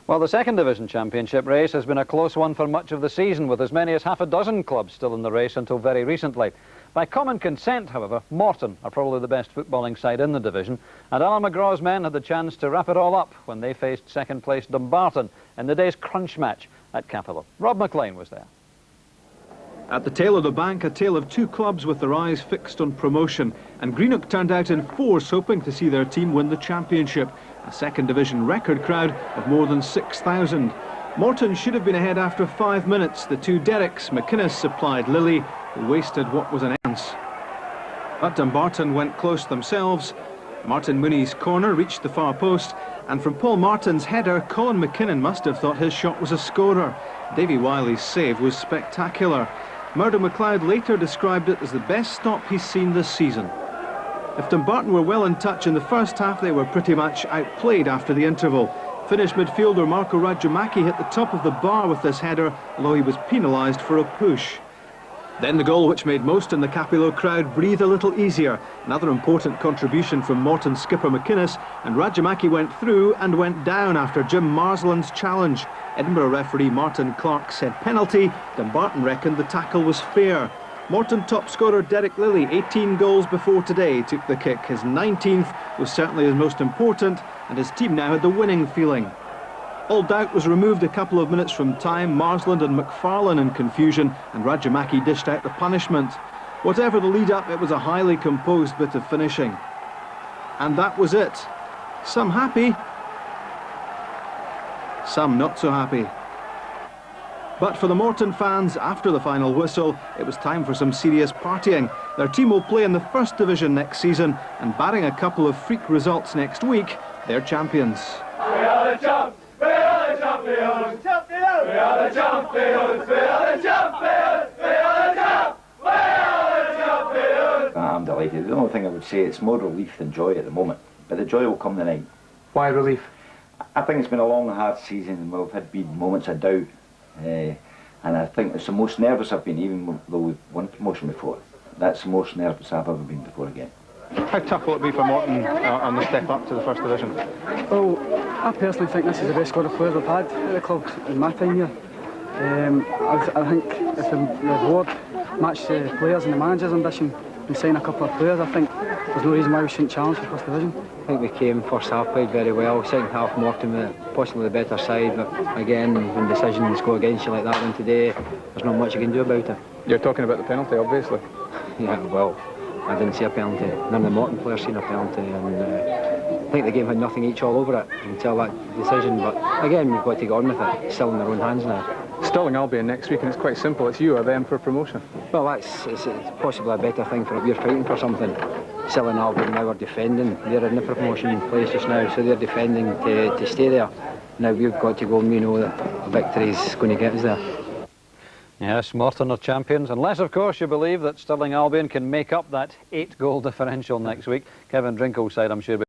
Well, the second division championship race has been a close one for much of the season, with as many as half a dozen clubs still in the race until very recently. By common consent, however, Morton are probably the best footballing side in the division, and Alan McGraw's men had the chance to wrap it all up when they faced second-place Dumbarton in the day's crunch match at Cappielow. Rob McLean was there. At the tail of the bank, a tale of two clubs with their eyes fixed on promotion, and Greenock turned out in force, hoping to see their team win the championship. A second division record crowd of more than 6,000. Morton should have been ahead after 5 minutes. The two Derricks, McInnes supplied Lilly, who wasted what was an chance. But Dumbarton went close themselves. Martin Mooney's corner reached the far post, and from Paul Martin's header, Colin McKinnon must have thought his shot was a scorer. Davy Wiley's save was spectacular. Murdo MacLeod later described it as the best stop he's seen this season. If Dumbarton were well in touch in the first half, they were pretty much outplayed after the interval. Finnish midfielder Marko Rajamäki hit the top of the bar with this header, although he was penalised for a push. Then the goal which made most in the Cappielow crowd breathe a little easier. Another important contribution from Morton skipper McInnes, and Rajamäki went through and went down after Jim Marsland's challenge. Edinburgh referee Martin Clark said penalty. Dumbarton reckoned the tackle was fair. Morton top scorer Derek Lilly, 18 goals before today, took the kick. His 19th was certainly his most important, and his team now had the winning feeling. All doubt was removed a couple of minutes from time. Marsland and McFarlane in confusion, and Rajamäki dished out the punishment. Whatever the lead-up, it was a highly composed bit of finishing. And that was it. Some happy, some not so happy. But for the Morton fans, after the final whistle, it was time for some serious partying. Their team will play in the first division next season, and barring a couple of freak results next week, they're champions. We are the champs! We are the champions! We are the champions! We are the champions! We are the champs! We are the champions! I'm delighted. The only thing I would say, it's more relief than joy at the moment, but the joy will come the night. Why relief? I think it's been a long, hard season, and we've had been moments of doubt. And I think it's the most nervous I've been, even though we've won promotion before. That's the most nervous I've ever been before again. How tough will it be for Morton on the step up to the first division? Well, I personally think this is the best squad of players we've had at the club in my time here. I think if the award matched the players and the manager's ambition and sign a couple of players, I think there's no reason why we shouldn't challenge for first division. I think we came first half, played very well. Second half, Morton were possibly the better side, but again, when decisions go against you like that one today, there's not much you can do about it. You're talking about the penalty, obviously. Yeah, well, I didn't see a penalty. None of the Morton players seen a penalty, and I think the game had nothing each all over it until that decision. But again, we've got to get on with it. It's still in their own hands now. Stirling Albion next week, and it's quite simple. It's you or them for promotion. Well, it's possibly a better thing for if you're fighting for something. Stirling Albion now are defending. They're in the promotion place just now, so they're defending to stay there. Now we've got to go, and we know that a victory's going to get us there. Yes, Morton are champions, unless, of course, you believe that Stirling Albion can make up that 8-goal differential next week. Kevin Drinkle's side, I'm sure,